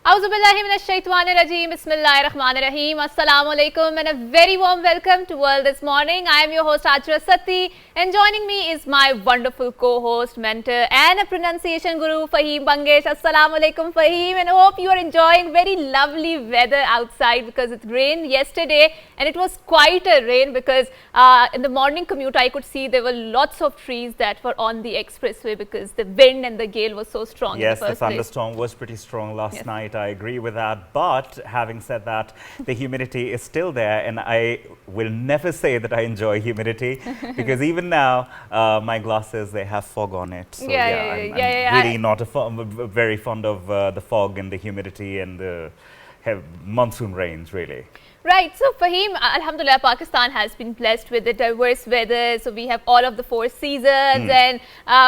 Auzubillahiminash-shaytanir-rajeem. Bismillahir-rahmanir-rahim. Assalamu alaikum and a very warm welcome to World This Morning. I am your host Ajra Satti and joining me is my wonderful co-host, mentor and a pronunciation guru Fahim Bangesh. Assalamu alaikum Fahim, and I hope you are enjoying very lovely weather outside because it rained yesterday and it was quite a rain because in the morning commute I could see there were lots of trees that were on the expressway because the wind and the gale was so strong. Yes, the thunderstorm was pretty strong last night. I agree with that. But having said that, the humidity is still there, and I will never say that I enjoy humidity because even now my glasses, they have fog on it. So I'm really not very fond of the fog and the humidity and the monsoon rains, really. Right. So, Fahim, Alhamdulillah, Pakistan has been blessed with the diverse weather. So, we have all of the four seasons and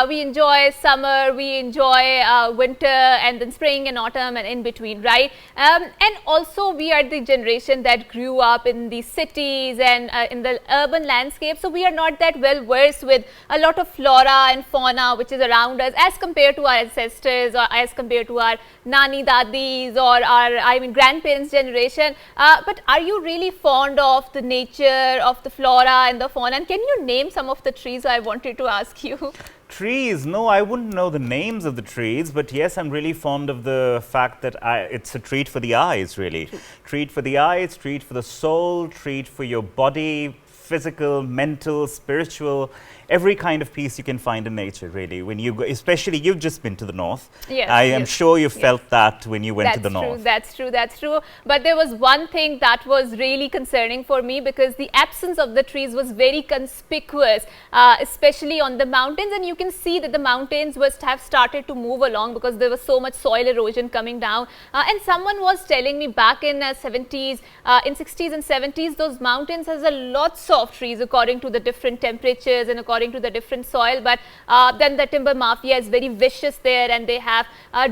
we enjoy summer, we enjoy winter and then spring and autumn and in between, right? And also, we are the generation that grew up in the cities and in the urban landscape. So, we are not that well versed with a lot of flora and fauna which is around us as compared to our ancestors or as compared to our nani dadis or our, grandparents' generation. But are you really fond of the nature of the flora and the fauna, and can you name some of the trees? I wanted to ask you. Trees? No, I wouldn't know the names of the trees, but yes, I'm really fond of the fact that it's a treat for the eyes, really. Treat for the eyes, treat for the soul, treat for your body, physical, mental, spiritual, every kind of peace you can find in nature, really. When you go, especially you've just been to the north. Yes, I am sure you felt that when you went to the north. That's true. But there was one thing that was really concerning for me because the absence of the trees was very conspicuous, especially on the mountains. And you can see that the mountains have started to move along because there was so much soil erosion coming down. And someone was telling me back in 70s, in 60s and 70s, those mountains has a lots of trees according to the different temperatures and according to the different soil, but then the timber mafia is very vicious there and they have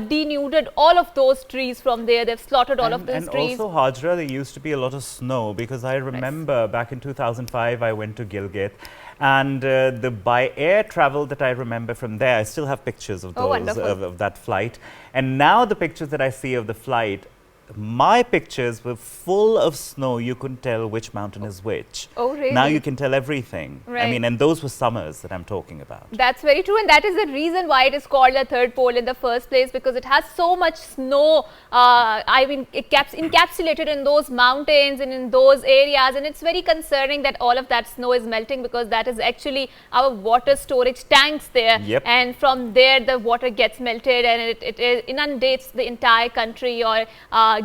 denuded all of those trees from there. They've slaughtered all of those trees. And also, Hajra, there used to be a lot of snow because I remember back in 2005 I went to Gilgit, and the by air travel that I remember from there, I still have pictures of those of that flight, and now the pictures that I see of the flight, my pictures were full of snow. You couldn't tell which mountain is which. Oh, really? Now you can tell everything. Right. I mean, and those were summers that I'm talking about. That's very true, and that is the reason why it is called the third pole in the first place, because it has so much snow. It gets encapsulated in those mountains and in those areas, and it's very concerning that all of that snow is melting because that is actually our water storage tanks there. Yep. And from there the water gets melted and it inundates the entire country or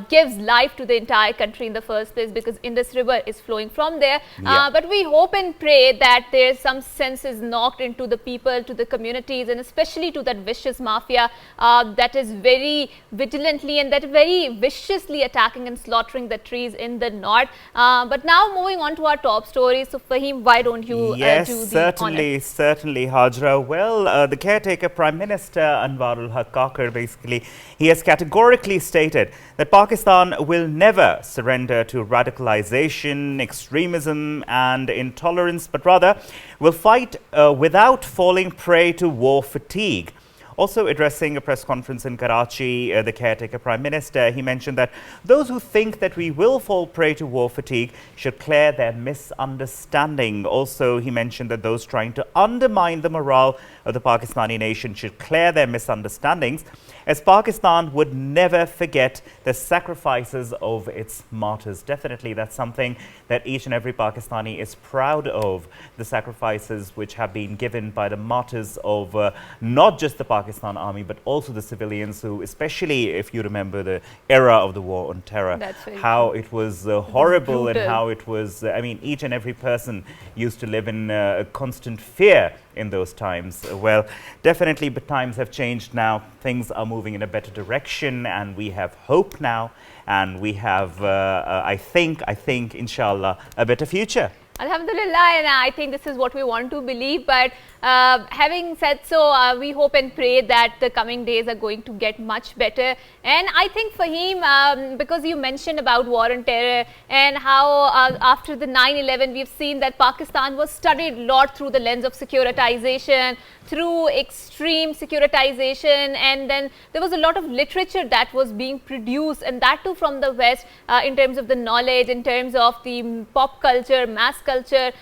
gives life to the entire country in the first place because Indus River is flowing from there. But we hope and pray that there's some sense is knocked into the people, to the communities, and especially to that vicious mafia that is very vigilantly and that very viciously attacking and slaughtering the trees in the north. But now moving on to our top stories. So Fahim, why don't you do the honors? Certainly, Hajra. Well, the caretaker Prime Minister Anwarul Haq Kakar, basically, he has categorically stated that Pakistan will never surrender to radicalization, extremism and intolerance, but rather will fight without falling prey to war fatigue. Also addressing a press conference in Karachi, the caretaker Prime Minister, he mentioned that those who think that we will fall prey to war fatigue should clear their misunderstanding. Also, he mentioned that those trying to undermine the morale of the Pakistani nation should clear their misunderstandings, as Pakistan would never forget the sacrifices of its martyrs. Definitely, that's something that each and every Pakistani is proud of, the sacrifices which have been given by the martyrs of not just the Pakistan army, but also the civilians who, especially if you remember the era of the war on terror, how it was horrible and how it was, I mean, each and every person used to live in constant fear in those times. Well, definitely, but times have changed now. Things are moving in a better direction and we have hope now, and we have, I think, inshallah, a better future. Alhamdulillah, and I think this is what we want to believe. But Having said so, we hope and pray that the coming days are going to get much better. And I think Fahim, because you mentioned about war and terror and how after the 9/11 we've seen that Pakistan was studied a lot through the lens of securitization, through extreme securitization, and then there was a lot of literature that was being produced, and that too from the West, in terms of the knowledge, in terms of the pop culture, mass culture,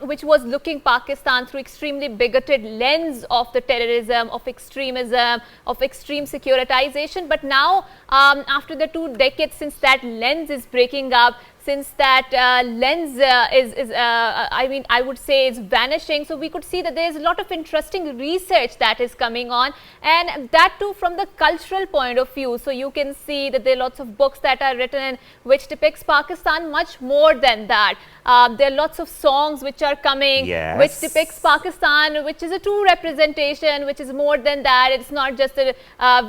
which was looking Pakistan through extremely bigoted lens of the terrorism, of extremism, of extreme securitization. But now, after the 2 decades since that lens is breaking up, since that lens I mean, I would say is vanishing. So we could see that there is a lot of interesting research that is coming on, and that too from the cultural point of view. So you can see that there are lots of books that are written which depicts Pakistan much more than that. There are lots of songs which are coming, which depicts Pakistan, which is a true representation, which is more than that. It's not just a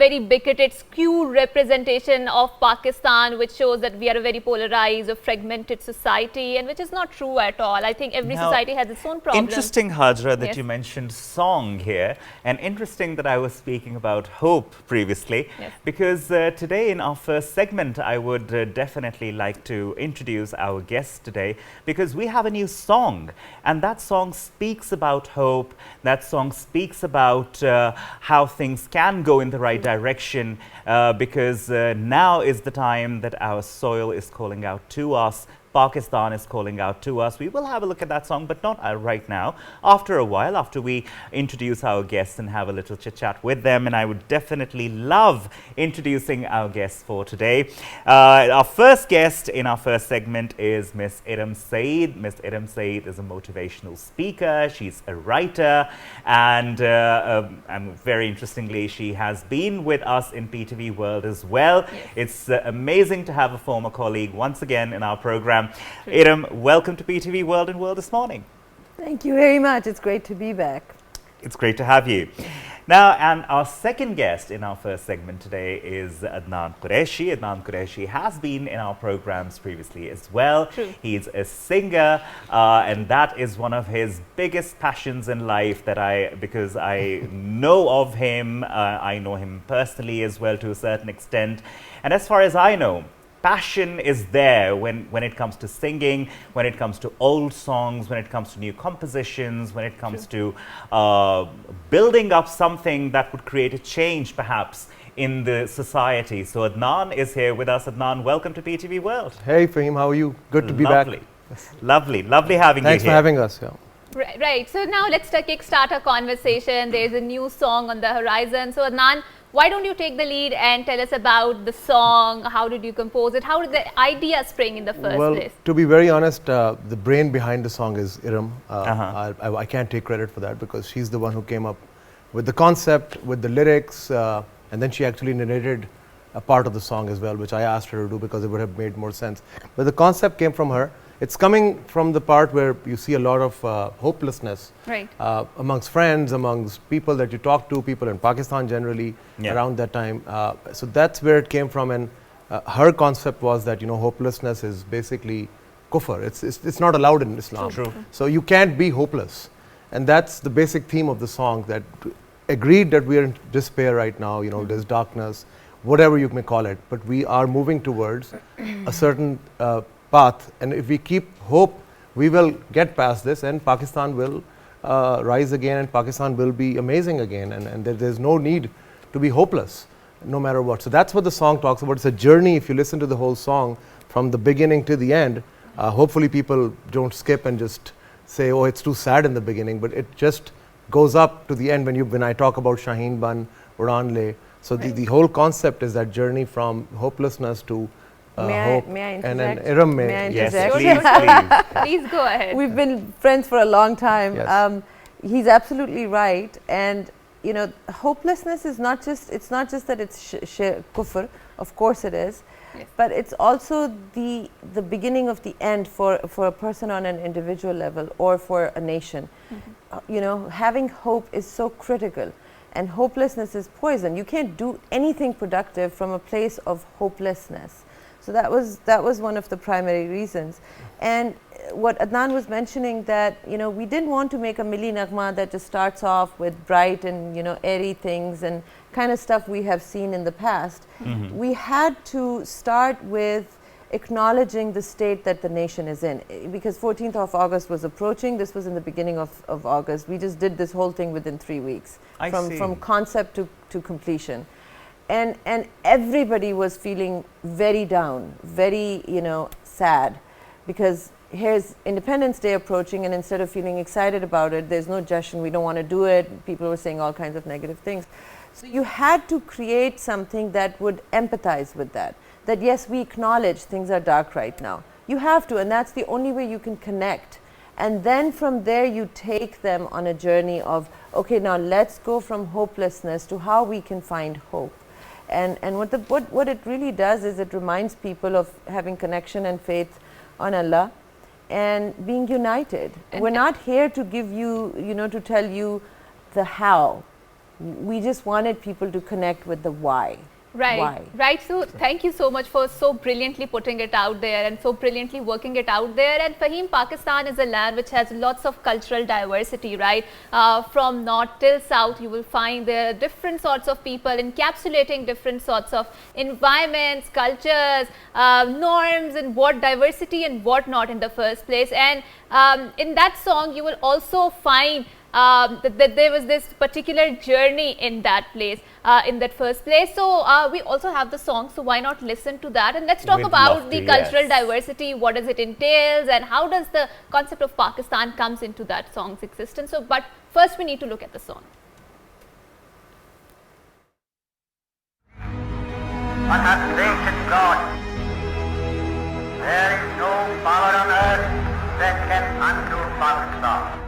very bigoted, skewed representation of Pakistan, which shows that we are a very polarized or fragmented society, and which is not true at all. I think every society has its own problems. Interesting, Hajra, that you mentioned song here, and interesting that I was speaking about hope previously, because today in our first segment, I would definitely like to introduce our guest today, because we have a new song, and that song speaks about hope. That song speaks about how things can go in the right direction, because now is the time that our soil is calling out to us. Pakistan is calling out to us. We will have a look at that song, but not right now. After a while, after we introduce our guests and have a little chit chat with them, and I would definitely love introducing our guests for today. Our first guest in our first segment is Miss Iram Saeed. Miss Iram Saeed is a motivational speaker. She's a writer, and very interestingly, she has been with us in PTV World as well. It's amazing to have a former colleague once again in our program. Iram, welcome to PTV World and World This Morning. Thank you very much. It's great to be back. It's great to have you. Now, and our second guest in our first segment today is Adnan Qureshi. Adnan Qureshi has been in our programs previously as well. True. He's a singer, and that is one of his biggest passions in life because I know of him. I know him personally as well to a certain extent. And as far as I know, passion is there when it comes to singing, when it comes to old songs, when it comes to new compositions, when it comes to building up something that would create a change perhaps in the society. So Adnan is here with us. Adnan, welcome to PTV World. Hey Fahim, how are you? Good to be back. Lovely having you here. Thanks for having us. Yeah. Right. So now let's kickstart our conversation. There's a new song on the horizon. So Adnan, why don't you take the lead and tell us about the song? How did you compose it? How did the idea spring in the first place? To be very honest, the brain behind the song is Iram. I can't take credit for that because she's the one who came up with the concept, with the lyrics, and then she actually narrated a part of the song as well, which I asked her to do because it would have made more sense. But the concept came from her. It's coming from the part where you see a lot of hopelessness amongst friends, amongst people that you talk to, people in Pakistan generally around that time. So that's where it came from, and her concept was that hopelessness is basically kufr. It's not allowed in Islam. True. So you can't be hopeless, and that's the basic theme of the song. That agreed that we are in despair right now. There's darkness, whatever you may call it, but we are moving towards a certain path, and if we keep hope, we will get past this, and Pakistan will rise again, and Pakistan will be amazing again, and there's no need to be hopeless no matter what. So that's what the song talks about. It's a journey. If you listen to the whole song from the beginning to the end, hopefully people don't skip and just say, oh, it's too sad in the beginning, but it just goes up to the end when I talk about Shaheen Ban, Udan Le. So the whole concept is that journey from hopelessness to hope. May I interject? And then Iram May I yes, interject? Please go ahead. We've been friends for a long time. Yes. He's absolutely right, and hopelessness is not just that it's kufr. Of course it is, but it's also the beginning of the end for a person on an individual level or for a nation. Having hope is so critical, and hopelessness is poison. You can't do anything productive from a place of hopelessness. So that was one of the primary reasons. And what Adnan was mentioning, that we didn't want to make a Milli Nagma that just starts off with bright and airy things and kind of stuff we have seen in the past. We had to start with acknowledging the state that the nation is in, because 14th of August was approaching. This was in the beginning of August. We just did this whole thing within 3 weeks, from concept to completion. And everybody was feeling very down, very sad, because here's Independence Day approaching, and instead of feeling excited about it, there's no Jashan, we don't want to do it. People were saying all kinds of negative things. So you had to create something that would empathize with that yes, we acknowledge things are dark right now. You have to, and that's the only way you can connect. And then from there you take them on a journey of, okay, now let's go from hopelessness to how we can find hope. And what it really does is it reminds people of having connection and faith on Allah and being united. And we're not here to give you, to tell you the how. We just wanted people to connect with the why. Right. So thank you so much for so brilliantly putting it out there and so brilliantly working it out there. And Fahim, Pakistan is a land which has lots of cultural diversity, right? From north till south, you will find there are different sorts of people encapsulating different sorts of environments, cultures, norms, and what diversity and what not in the first place. And in that song, you will also find that there was this particular journey in that place, in that first place. So we also have the song, so why not listen to that, and let's talk about the cultural diversity, what does it entails, and how does the concept of Pakistan comes into that song's existence. So but first we need to look at the song. What hath created God? There is no power on earth that can undo Pakistan.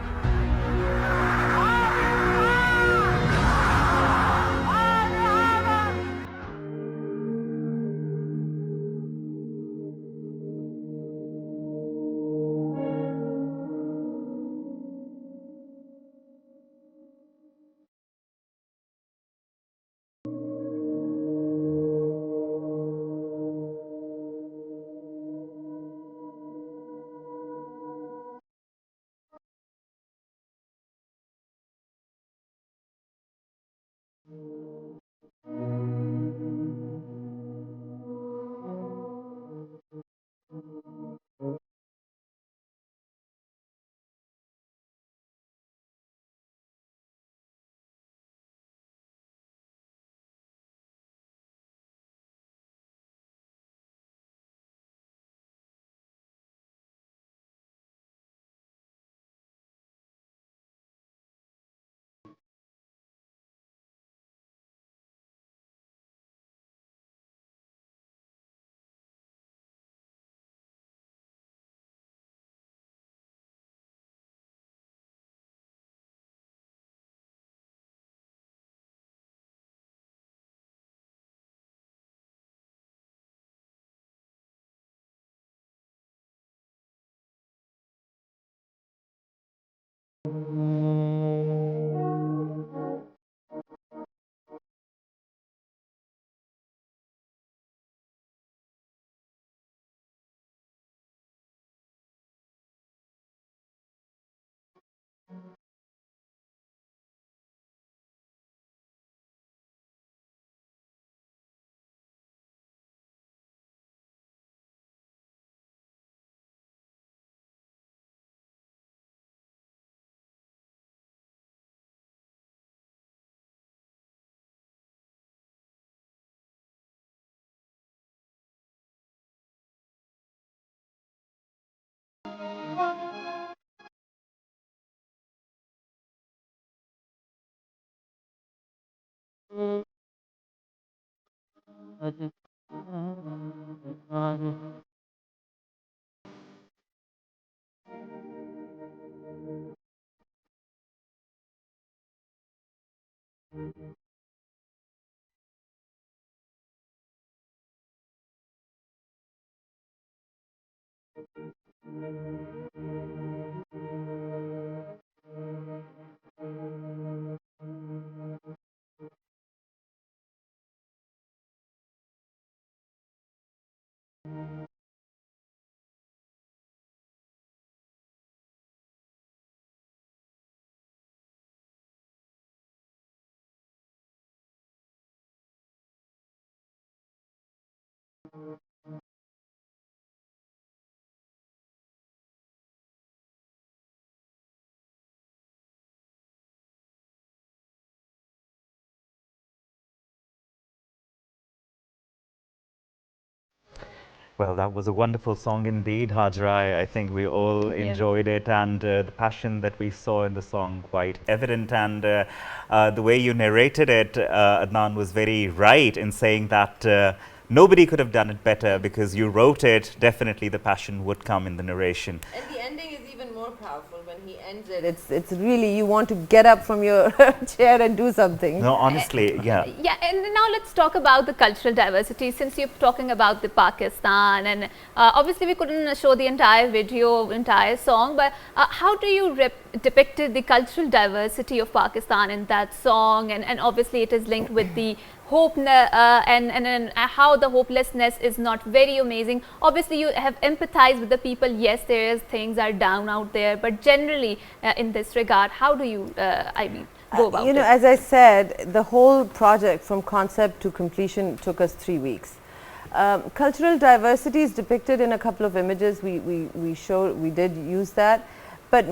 Well, that was a wonderful song indeed, Hajra. I think we all enjoyed it, and the passion that we saw in the song quite evident. And the way you narrated it, Adnan, was very right in saying that nobody could have done it better because you wrote it. Definitely, the passion would come in the narration. And the ending is even more powerful when he ends it. It's really, you want to get up from your chair and do something. No, honestly, yeah. Yeah, and now let's talk about the cultural diversity. Since you're talking about the Pakistan, and obviously we couldn't show the entire video, entire song, but how do you depict the cultural diversity of Pakistan in that song? And obviously it is linked with the hope and how the hopelessness is not very amazing. Obviously you have empathized with the people. Yes, there is things are down out there, but generally in this regard, how do you go about it? As I said, the whole project from concept to completion took us 3 weeks. Cultural diversity is depicted in a couple of images. We did use that, but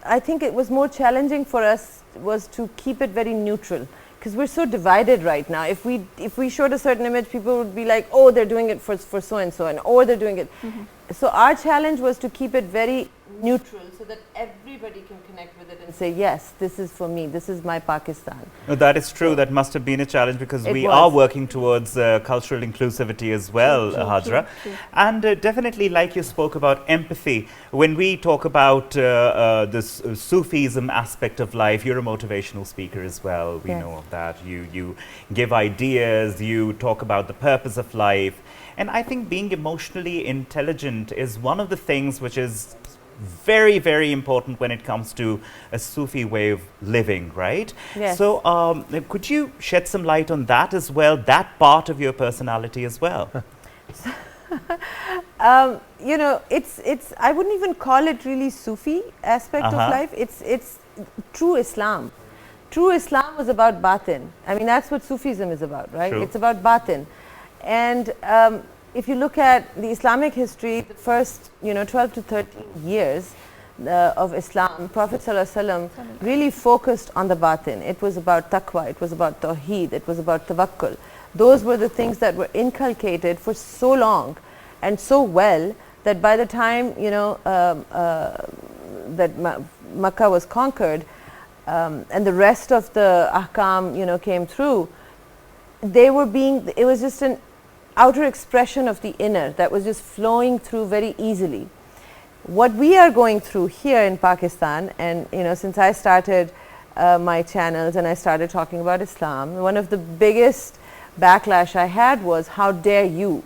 I think it was more challenging for us was to keep it very neutral, because we're so divided right now. If we showed a certain image, people would be like, oh, they're doing it for so and so, or they're doing it. So our challenge was to keep it very neutral so that everybody can connect with it and say, yes, this is for me, this is my Pakistan. No, that is true. That must have been a challenge because we was. are working towards cultural inclusivity as well, Hajra. And definitely, like you spoke about empathy, when we talk about this Sufism aspect of life, you're a motivational speaker as well. We know of that. You give ideas, you talk about the purpose of life. And I think being emotionally intelligent is one of the things which is very, very important when it comes to a Sufi way of living, right? Yes. So could you shed some light on that as well, that part of your personality as well? I wouldn't even call it really Sufi aspect of life. It's true Islam. True Islam was about batin. I mean, that's what Sufism is about, right? True. It's about batin. And if you look at the Islamic history, the first 12 to 13 years of Islam, Prophet ﷺ really focused on the batin. It was about taqwa, it was about tawheed, it was about tawakkul. Those were the things that were inculcated for so long and so well that by the time that Makkah was conquered and the rest of the ahkam came through, it was just an outer expression of the inner that was just flowing through very easily. What we are going through here in Pakistan, and since I started my channels and I started talking about Islam, one of the biggest backlash I had was, how dare you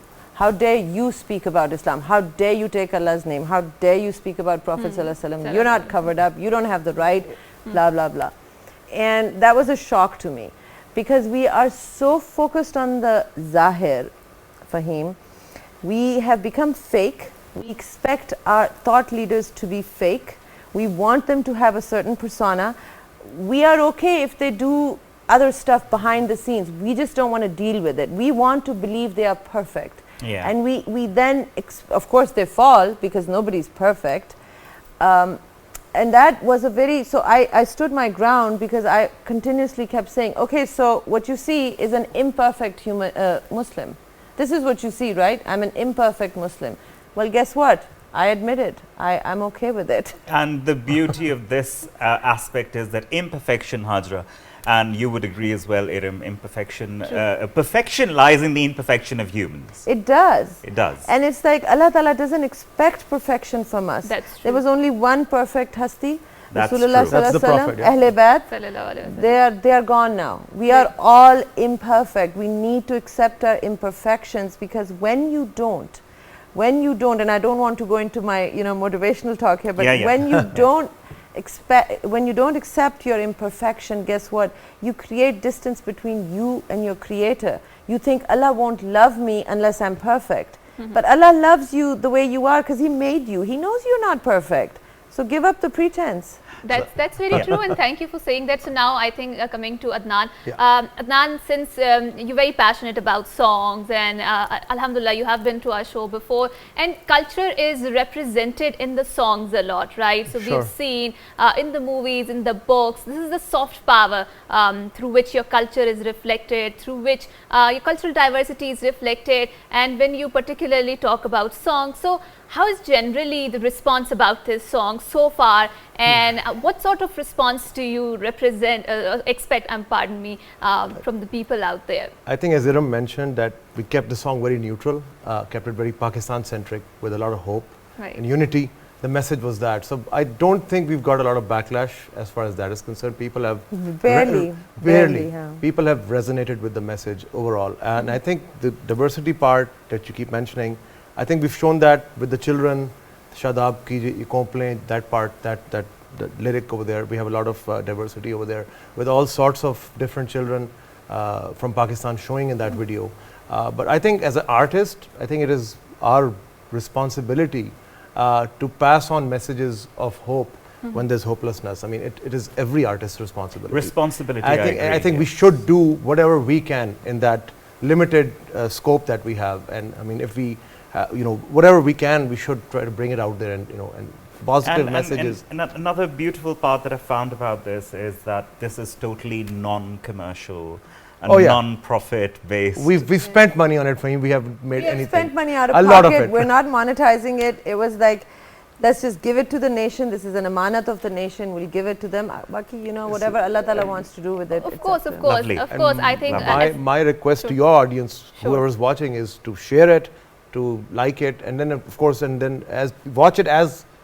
speak about Islam, how dare you take Allah's name, how dare you speak about Prophet ﷺ, you're not covered up, you don't have the right, blah blah blah. And that was a shock to me, because we are so focused on the zahir, Fahim. We have become fake. We expect our thought leaders to be fake. We want them to have a certain persona. We are okay if they do other stuff behind the scenes. We just don't want to deal with it. We want to believe they are perfect. Yeah. And we then, of course they fall, because nobody's perfect. And that was so I stood my ground, because I continuously kept saying, okay, so what you see is an imperfect Muslim. This is what you see, right? I'm an imperfect Muslim. Well, guess what? I admit it. I'm okay with it. And the beauty of this aspect is that imperfection, Hajra, and you would agree as well, Iram, perfection lies in the imperfection of humans. It does. It does. And it's like Allah Ta'ala doesn't expect perfection from us. That's true. There was only one perfect hasti. That's Rasulullah true. That's the Prophet, yeah. Ahle Bayt, they are gone now. We are all imperfect. We need to accept our imperfections, because when you don't, and I don't want to go into my motivational talk here, but when you don't accept your imperfection, guess what? You create distance between you and your Creator. You think Allah won't love me unless I'm perfect. But Allah loves you the way you are, because He made you. He knows you're not perfect. So give up the pretense. That's very true, and thank you for saying that. So now I think coming to Adnan. Yeah. Adnan, since you're very passionate about songs, and Alhamdulillah, you have been to our show before, and culture is represented in the songs a lot, right? So Sure. we've seen in the movies, in the books, this is the soft power through which your culture is reflected, through which your cultural diversity is reflected, and when you particularly talk about songs, so how is generally the response about this song so far, and what sort of response do you expect, pardon me, from the people out there? I think as Iram mentioned that we kept the song very neutral, kept it very Pakistan centric with a lot of hope Right. and unity. The message was that. So I don't think we've got a lot of backlash as far as that is concerned. People have Barely, yeah. People have resonated with the message overall. And I think the diversity part that you keep mentioning, I think we've shown that with the children, Shadab Kiji Complaint, that part, that lyric over there. We have a lot of diversity over there with all sorts of different children from Pakistan showing in that video. But I think as an artist, I think it is our responsibility to pass on messages of hope when there's hopelessness. I mean, it is every artist's responsibility. I think we should do whatever we can in that limited scope that we have. And I mean, if we, whatever we can, we should try to bring it out there and positive messages. And another beautiful part that I found about this is that this is totally non-commercial and non-profit based. We've spent money on it, Fahim. We haven't made anything. We spent money out of a pocket. lot of it. We're not monetizing it. It was like, let's just give it to the nation. This is an amanat of the nation. We'll give it to them. Baki, whatever Allah Ta'ala wants to do with it. Of course. Lovely. Of course, I think. My request to your audience, whoever's watching, is to share it, to like it, and then of course, watch it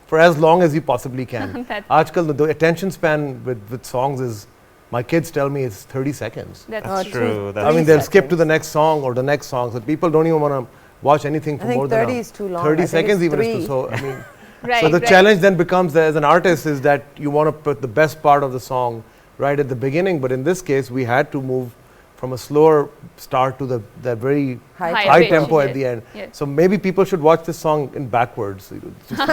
for as long as you possibly can. Aajkal, the attention span with songs is, my kids tell me it's 30 seconds. That's true. I mean, they'll skip to the next song or the next song. So people don't even want to watch anything for more than 30 is too long. 30 seconds even is too. So I mean, Right, the challenge then becomes, as an artist, is that you want to put the best part of the song right at the beginning. But in this case, we had to move from a slower start to the very high tempo at the end. Yes. So maybe people should watch this song in backwards. Just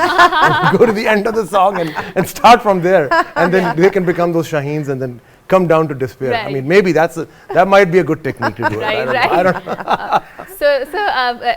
go to the end of the song and start from there, and then they can become those Shaheens and then come down to despair. Right. I mean, maybe that might be a good technique to do it. I don't know. So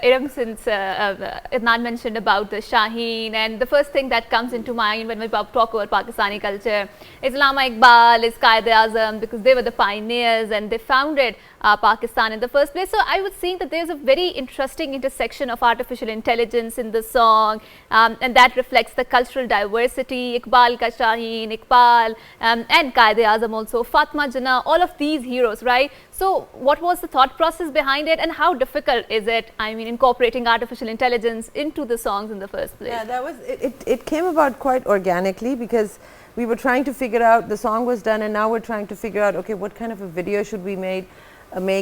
Iram, since Adnan mentioned about the Shaheen, and the first thing that comes into mind when we talk about Pakistani culture is Allama Iqbal, is Quaid-e-Azam, because they were the pioneers and they founded Pakistan in the first place. So I was seeing that there's a very interesting intersection of artificial intelligence in the song, and that reflects the cultural diversity. Iqbal ka Shaheen, Iqbal, and Quaid-e-Azam also, Fatma Jinnah, all of these heroes, right? So what was the thought process behind it, and how difficult is it, incorporating artificial intelligence into the songs in the first place? Yeah, that was it came about quite organically, because we were trying to figure out, the song was done, and now we're trying to figure out, okay, what kind of a video should we make.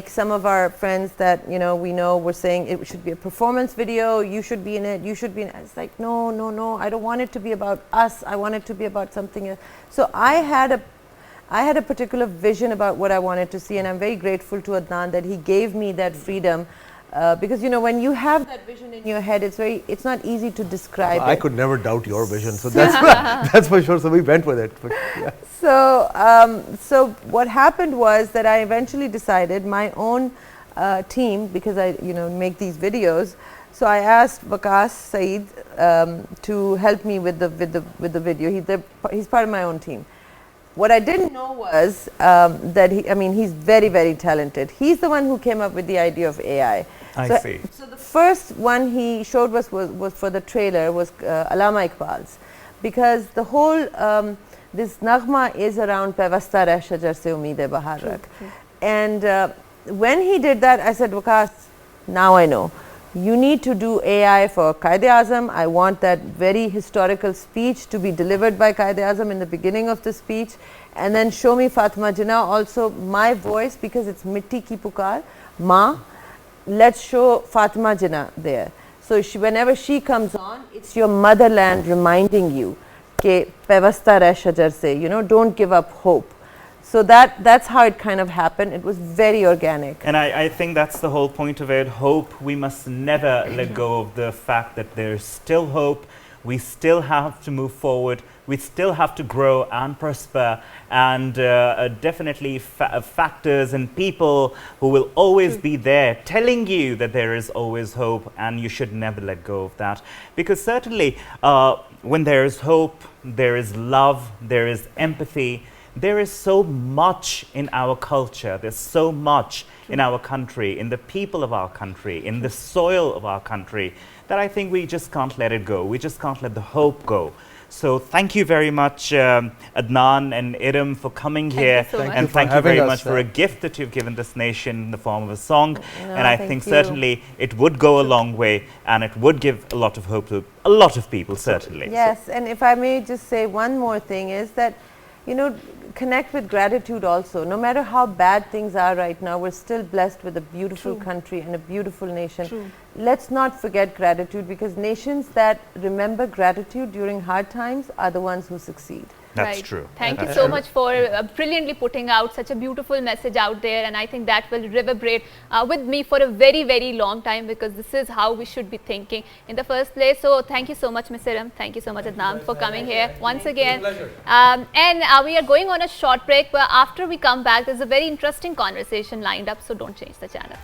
Some of our friends that we know were saying it should be a performance video, you should be in it, you should be in it. It's like, no, I don't want it to be about us, I want it to be about something else. So I had a particular vision about what I wanted to see, and I'm very grateful to Adnan that he gave me that freedom, because when you have that vision in your head, it's not easy to describe it. I could never doubt your vision, so that's for sure. So we went with it. Yeah. So what happened was that I eventually decided my own team, because I make these videos. So I asked Waqas Saeed to help me with the video. He's part of my own team. What I didn't know was that he's very, very talented. He's the one who came up with the idea of AI. I see. So the first one he showed was for the trailer was Allama Iqbal's, because the whole this naghma is around Pevasta Reh Shajar Se Umeed Bahar Rakh. And when he did that, I said, Waqas, now I know. You need to do AI for Quaid-e-Azam. I want that very historical speech to be delivered by Quaid-e-Azam in the beginning of the speech, and then show me Fatma Jinnah, also my voice, because it's Mitti Ki Pukar, Ma. Let's show Fatma Jinnah there. So whenever she comes on, it's your motherland reminding you, ke Pevasta Reh Shajar Se, don't give up hope. So that's how it kind of happened. It was very organic. And I think that's the whole point of it. Hope. We must never let go of the fact that there's still hope. We still have to move forward. We still have to grow and prosper, and definitely factors and people who will always be there telling you that there is always hope, and you should never let go of that. Because certainly when there is hope, there is love, there is empathy, there is so much in our culture, there's so much in our country, in the people of our country, in the soil of our country, that I think we just can't let it go. We just can't let the hope go. So thank you very much, Adnan and Iram, for coming here. So and thank you very much for a gift that you've given this nation in the form of a song. And I think certainly it would go a long way, and it would give a lot of hope to a lot of people, certainly. Yes, and if I may just say one more thing is that, you know, connect with gratitude also. No matter how bad things are right now, we're still blessed with a beautiful country and a beautiful nation. Let's not forget gratitude, because nations that remember gratitude during hard times are the ones who succeed. That's true. Thank you so much for brilliantly putting out such a beautiful message out there, and I think that will reverberate with me for a very, very long time, because this is how we should be thinking in the first place. So thank you so much, Ms. Iram. Thank you so much, Adnan, for coming here once again. And we are going on a short break, but after we come back, there's a very interesting conversation lined up, so don't change the channel.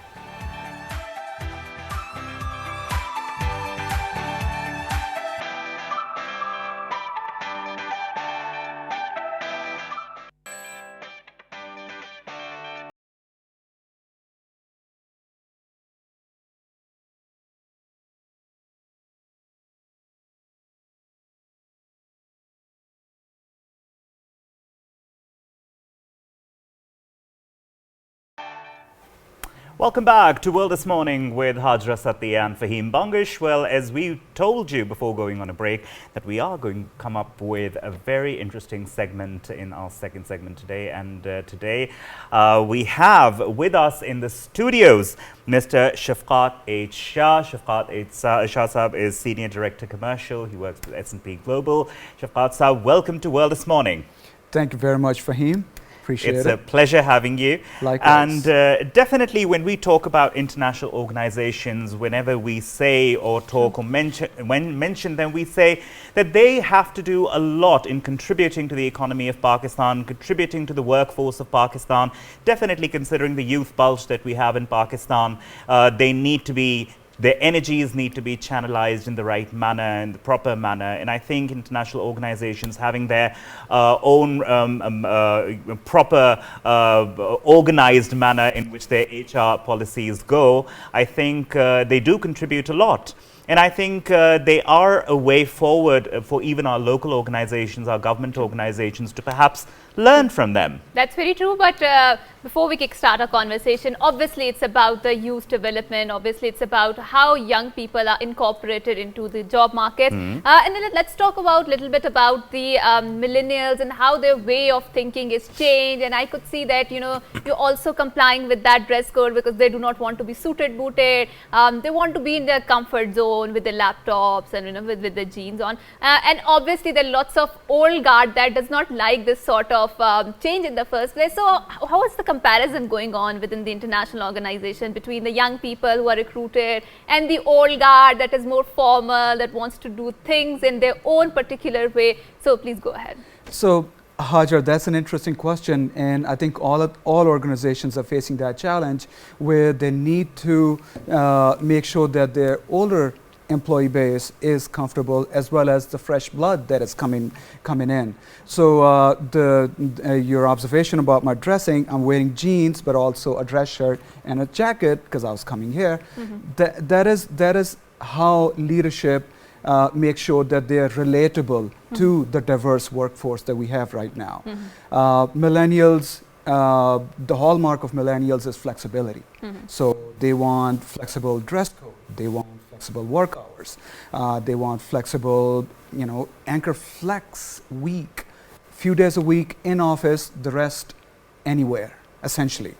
Welcome back to World This Morning with Hajra Sati and Fahim Bangish. Well, as we told you before going on a break, that we are going to come up with a very interesting segment in our second segment today. And today we have with us in the studios Mr. Shafqat H. Shah. Shafqat H. Shah Saab is Senior Director Commercial. He works with S&P Global. Shafqat Saab, welcome to World This Morning. Thank you very much, Fahim. It's a pleasure having you. Likewise. And definitely when we talk about international organizations, whenever we say or talk or mention them, we say that they have to do a lot in contributing to the economy of Pakistan, contributing to the workforce of Pakistan. Definitely considering the youth bulge that we have in Pakistan, they need to be their energies need to be channelized in the right manner, in the proper manner. And I think international organizations having their own proper organized manner in which their HR policies go, I think they do contribute a lot. And I think they are a way forward for even our local organizations, our government organizations, to perhaps learn from them. That's very true, but before we kickstart our conversation, obviously it's about the youth development, obviously it's about how young people are incorporated into the job market. And then let's talk about a little bit about the millennials and how their way of thinking is changed. And I could see that, you know, you're also complying with that dress code because they do not want to be suited, booted. They want to be in their comfort zone with their laptops and, you know, with the jeans on. And obviously there are lots of old guard that does not like this sort of change in the first place. So how is the comparison going on within the international organization between the young people who are recruited and the old guard that is more formal, that wants to do things in their own particular way? So please go ahead. So Hajar, that's an interesting question, and I think all organizations are facing that challenge where they need to make sure that their older employee base is comfortable, as well as the fresh blood that is coming in. So your observation about my dressing, I'm wearing jeans, but also a dress shirt and a jacket because I was coming here. That is how leadership make sure that they are relatable to the diverse workforce that we have right now. Millennials, the hallmark of millennials is flexibility. So they want flexible dress code, they want flexible work hours, they want flexible, you know, anchor flex week, few days a week in office, the rest anywhere, essentially.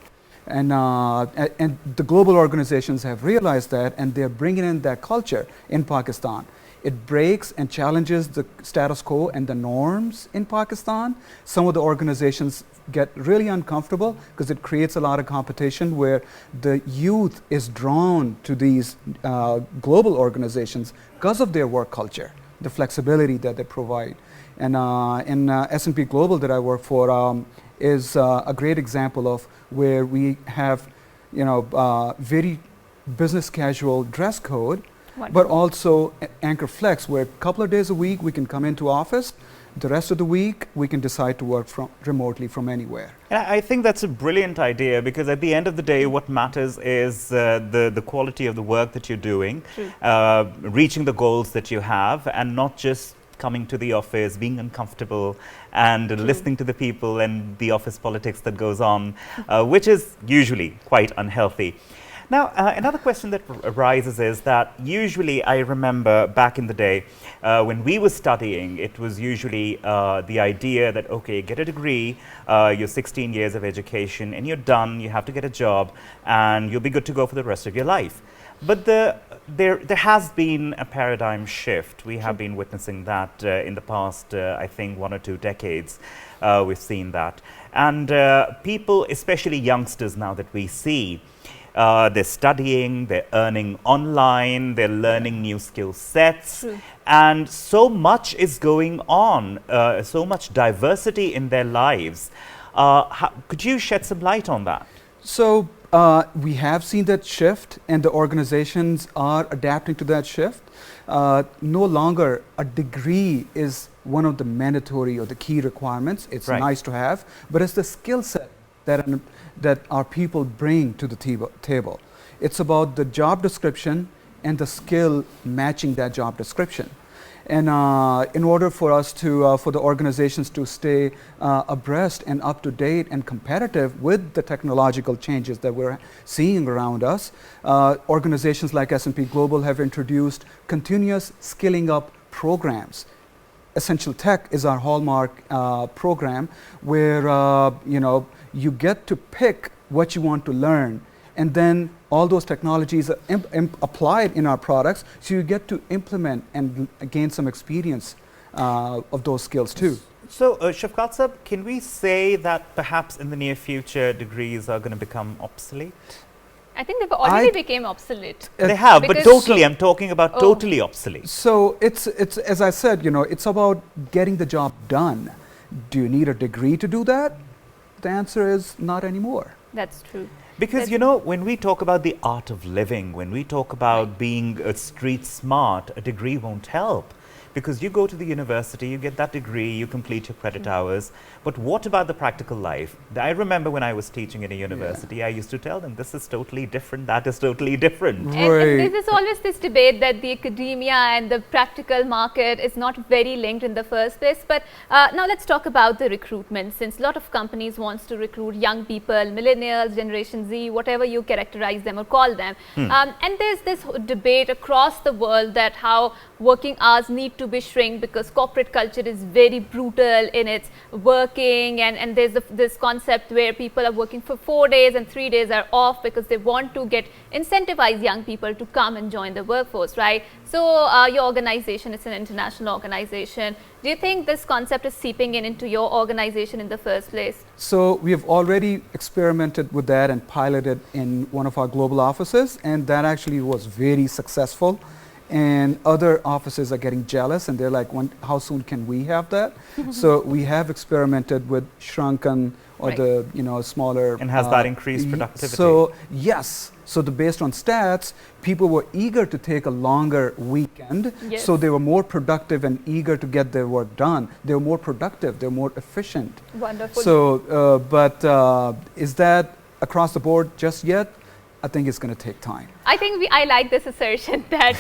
And the global organizations have realized that, and they're bringing in that culture in Pakistan. It breaks and challenges the status quo and the norms in Pakistan. Some of the organizations get really uncomfortable because it creates a lot of competition where the youth is drawn to these global organizations because of their work culture. the flexibility that they provide. And in S&P Global that I work for is a great example of where we have, very business casual dress code, but also Anchor Flex, where a couple of days a week we can come into office. The rest of the week, we can decide to work remotely from anywhere. And I think that's a brilliant idea, because at the end of the day, what matters is the quality of the work that you're doing, reaching the goals that you have, and not just coming to the office, being uncomfortable, and listening to the people and the office politics that goes on, which is usually quite unhealthy. Now, another question that arises is that usually I remember back in the day when we were studying, it was usually the idea that, okay, get a degree, you're 16 years of education and you're done, you have to get a job and you'll be good to go for the rest of your life. But there has been a paradigm shift. We have been witnessing that in the past, I think, 1 or 2 decades. We've seen that. And people, especially youngsters now that we see, they're studying, they're earning online, they're learning new skill sets, and so much is going on, so much diversity in their lives. Could you shed some light on that? So we have seen that shift, and the organizations are adapting to that shift. No longer a degree is one of the mandatory or the key requirements. It's nice to have, but it's the skill set that our people bring to the table. It's about the job description and the skill matching that job description. And in order for us to, for the organizations to stay abreast and up to date and competitive with the technological changes that we're seeing around us, organizations like S&P Global have introduced continuous skilling up programs. Essential Tech is our hallmark program where you get to pick what you want to learn, and then all those technologies are applied in our products, so you get to implement and gain some experience of those skills too. So, Shafqat Sab, can we say that perhaps in the near future degrees are going to become obsolete? I think they've already became obsolete. They have, but totally, I'm talking about totally obsolete. So it's as I said, it's about getting the job done. Do you need a degree to do that? The answer is not anymore. That's true. Because, when we talk about the art of living, when we talk about being street smart, a degree won't help. Because you go to the university, you get that degree, you complete your credit hours. But what about the practical life? I remember when I was teaching in a university, I used to tell them, this is totally different, that is totally different. And there's always this debate that the academia and the practical market is not very linked in the first place. But now let's talk about the recruitment, since a lot of companies wants to recruit young people, millennials, Generation Z, whatever you characterize them or call them. And there's this debate across the world that how working hours need to be shrink because corporate culture is very brutal in its working, and there's this concept where people are working for 4 days and 3 days are off because they want to incentivize young people to come and join the workforce, right? So your organization is an international organization. Do you think this concept is seeping into your organization in the first place? So we have already experimented with that and piloted in one of our global offices, and that actually was very successful. And other offices are getting jealous, and they're like, how soon can we have that? So we have experimented with shrunken or the smaller. And has that increased productivity? So yes. So based on stats, people were eager to take a longer weekend. Yes. So they were more productive and eager to get their work done. They were more productive. They're more efficient. Wonderful. So, but is that across the board just yet? I think it's going to take time. I think I like this assertion that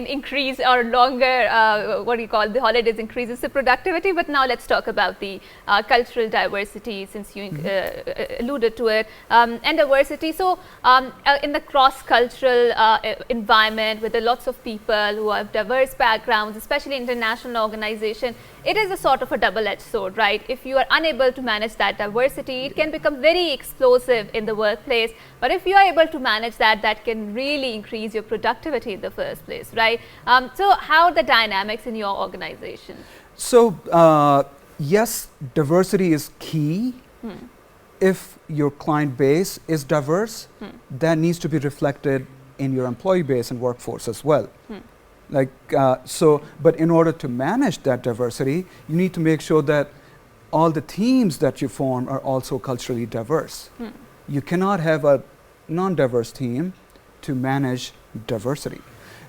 increase or longer the holidays increases the productivity. But now let's talk about the cultural diversity, since you alluded to it, and diversity. So in the cross-cultural environment with lots of people who have diverse backgrounds, especially international organization, it is a sort of a double-edged sword, right? If you are unable to manage that diversity, it can become very explosive in the workplace. But if you are able to manage that, that can really increase your productivity in the first place, right? So how are the dynamics in your organization? So yes, diversity is key. If your client base is diverse, that needs to be reflected in your employee base and workforce as well. But in order to manage that diversity, you need to make sure that all the teams that you form are also culturally diverse. You cannot have a non-diverse team to manage diversity.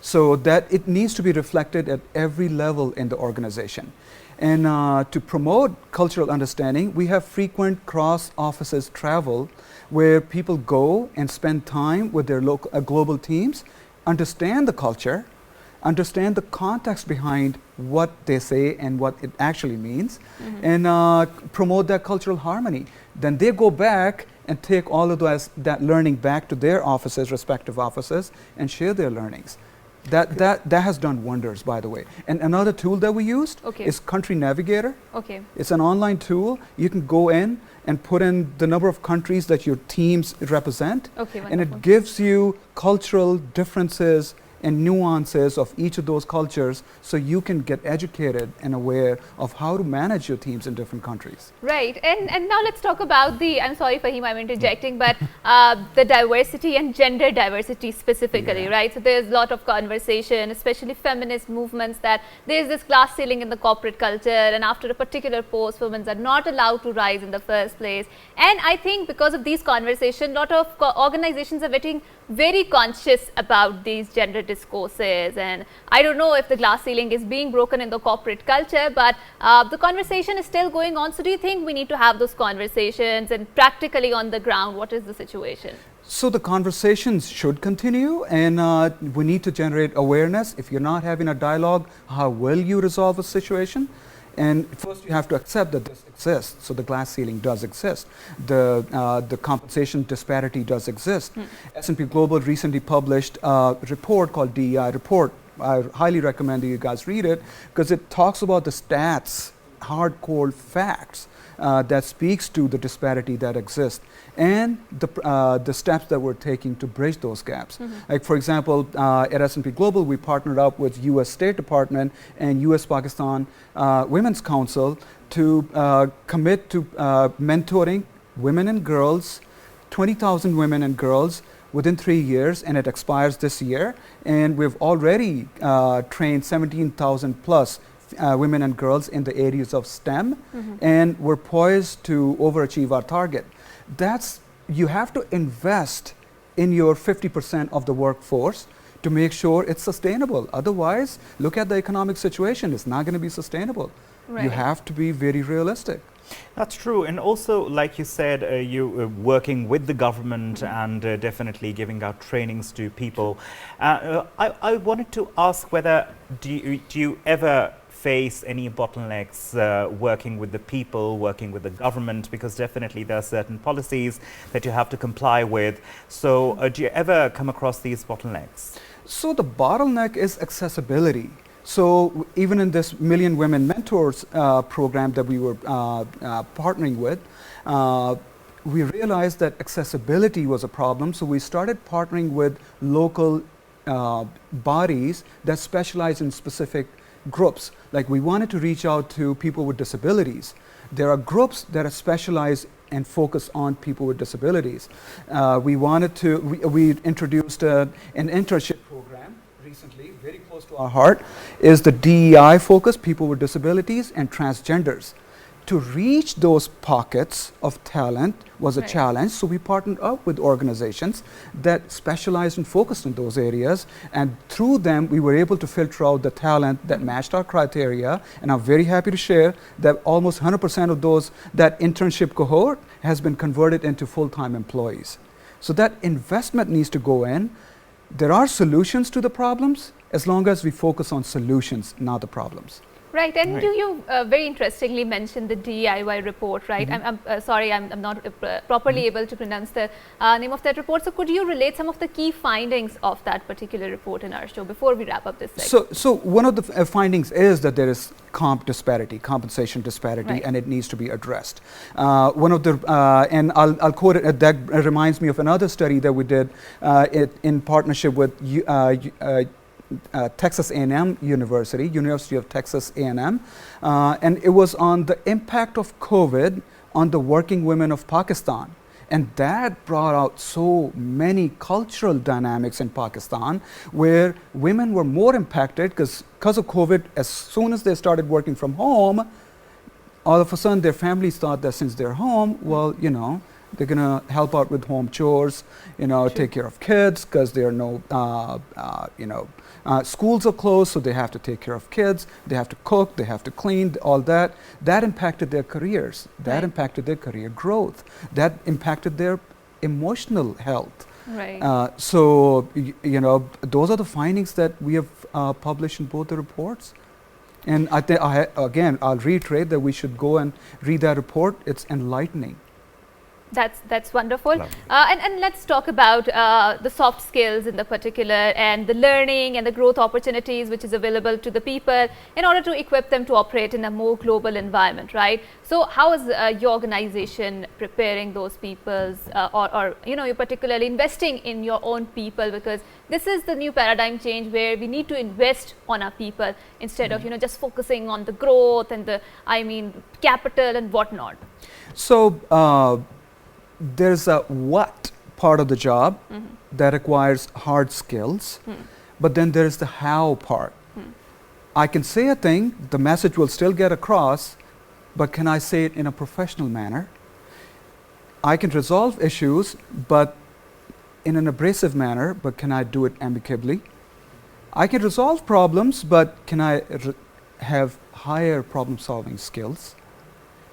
So that it needs to be reflected at every level in the organization. And to promote cultural understanding, we have frequent cross-offices travel where people go and spend time with their local, global teams, understand the culture, understand the context behind what they say and what it actually means, and promote that cultural harmony. Then they go back and take all of that learning back to their offices, respective offices, and share their learnings. That has done wonders, by the way. And another tool that we used is Country Navigator. It's an online tool. You can go in and put in the number of countries that your teams represent, and it gives you cultural differences and nuances of each of those cultures, so you can get educated and aware of how to manage your teams in different countries. Right, and now let's talk about the, I'm sorry Fahim, I'm interjecting, but the diversity and gender diversity specifically, right? So there's a lot of conversation, especially feminist movements, that there's this glass ceiling in the corporate culture, and after a particular post, women are not allowed to rise in the first place. And I think because of these conversations, a lot of organizations are getting very conscious about these gender discourses, and I don't know if the glass ceiling is being broken in the corporate culture, but the conversation is still going on. So do you think we need to have those conversations, and practically on the ground, what is the situation? So the conversations should continue, and we need to generate awareness. If you're not having a dialogue, how will you resolve a situation? And first you have to accept that this exists. So the glass ceiling does exist. The compensation disparity does exist. S&P Global recently published a report called DEI report. I highly recommend that you guys read it, because it talks about the stats, hardcore facts that speaks to the disparity that exists, and the steps that we're taking to bridge those gaps. Like for example, at S&P Global, we partnered up with U.S. State Department and U.S. Pakistan Women's Council to commit to mentoring women and girls, 20,000 women and girls within 3 years, and it expires this year. And we've already trained 17,000 plus women and girls in the areas of STEM, and we're poised to overachieve our target. You have to invest in your 50% of the workforce to make sure it's sustainable. Otherwise, look at the economic situation, it's not going to be sustainable. You have to be very realistic. That's true. And also, like you said, you working with the government and definitely giving out trainings to people. I wanted to ask whether do you ever face any bottlenecks working with the people, working with the government, because definitely there are certain policies that you have to comply with. So do you ever come across these bottlenecks? So the bottleneck is accessibility. So even in this Million Women Mentors program that we were partnering with, we realized that accessibility was a problem. So we started partnering with local bodies that specialize in specific groups. Like we wanted to reach out to people with disabilities. There are groups that are specialized and focus on people with disabilities. We introduced an internship program recently, very close to our heart, is the DEI focus, people with disabilities and transgenders. To reach those pockets of talent was a challenge, so we partnered up with organizations that specialized and focused in those areas, and through them we were able to filter out the talent that matched our criteria. And I'm very happy to share that almost 100% of those, that internship cohort has been converted into full-time employees. So that investment needs to go in. There are solutions to the problems as long as we focus on solutions, not the problems. Right, and you very interestingly mentioned the DIY report, right? I'm sorry, I'm not properly able to pronounce the name of that report. So could you relate some of the key findings of that particular report in our show before we wrap up this segment? So one of the findings is that there is compensation disparity, and it needs to be addressed. One of the, and I'll quote it, that reminds me of another study that we did in partnership with Texas A&M University of Texas A&M, and it was on the impact of COVID on the working women of Pakistan. And that brought out so many cultural dynamics in Pakistan where women were more impacted because of COVID. As soon as they started working from home, all of a sudden their families thought that since they're home, well, you know, they're going to help out with home chores, you know, take care of kids because there are no, schools are closed, so they have to take care of kids. They have to cook, they have to clean, all that. That impacted their careers. That impacted their career growth. That impacted their emotional health. Right. So, you know, those are the findings that we have published in both the reports. And I think, again, I'll reiterate that we should go and read that report. It's enlightening. That's wonderful. And let's talk about the soft skills in the particular and the learning and the growth opportunities which is available to the people in order to equip them to operate in a more global environment, right? So how is your organization preparing those peoples or you know, you're particularly investing in your own people, because this is the new paradigm change where we need to invest on our people instead of, you know, just focusing on the growth and the, capital and whatnot. So, there's a what part of the job that requires hard skills, but then there's the how part. I can say a thing, the message will still get across, but can I say it in a professional manner? I can resolve issues, but in an abrasive manner, but can I do it amicably? I can resolve problems, but can I have higher problem solving skills?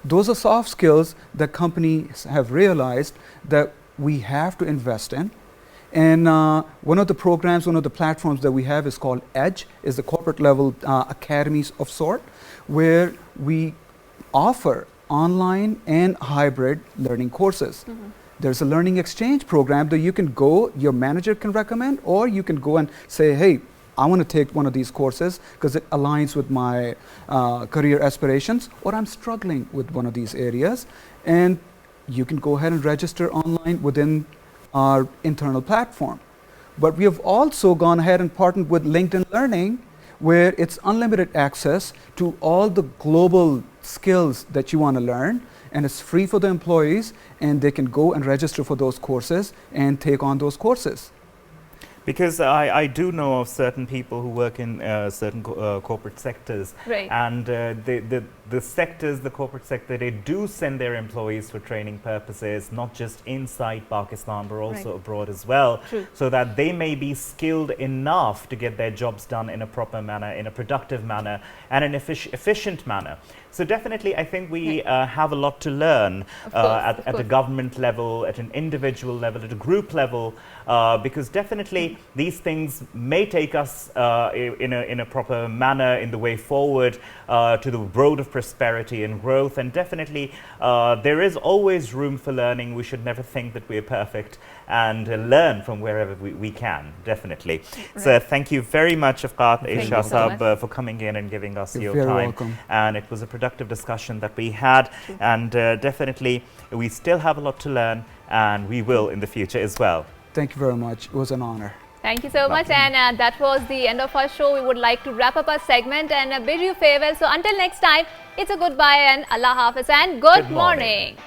Those are soft skills that companies have realized that we have to invest in. And one of the programs, one of the platforms that we have is called EDGE, is the corporate level academies of sort, where we offer online and hybrid learning courses. There's a learning exchange program that you can go, your manager can recommend, or you can go and say, hey, I want to take one of these courses because it aligns with my career aspirations, or I'm struggling with one of these areas. And you can go ahead and register online within our internal platform. But we have also gone ahead and partnered with LinkedIn Learning, where it's unlimited access to all the global skills that you want to learn. And it's free for the employees, and they can go and register for those courses and take on those courses. Because I do know of certain people who work in certain corporate sectors, and the sectors, the corporate sector, they do send their employees for training purposes, not just inside Pakistan, but also abroad as well, so that they may be skilled enough to get their jobs done in a proper manner, in a productive manner, and an efficient manner. So definitely, I think we have a lot to learn at a government level, at an individual level, at a group level, because definitely these things may take us in a proper manner in the way forward to the road of prosperity and growth. And definitely, there is always room for learning. We should never think that we're perfect, and learn from wherever we can, definitely. So thank you very much, Afqat Isha Saab, for coming in and giving us your time. Welcome. And it was a productive discussion that we had, and definitely we still have a lot to learn, and we will in the future as well. Thank you very much. It was an honor. Thank you so much, and that was the end of our show. We would like to wrap up our segment and bid you farewell. So until next time, it's a goodbye and Allah Hafiz and good morning.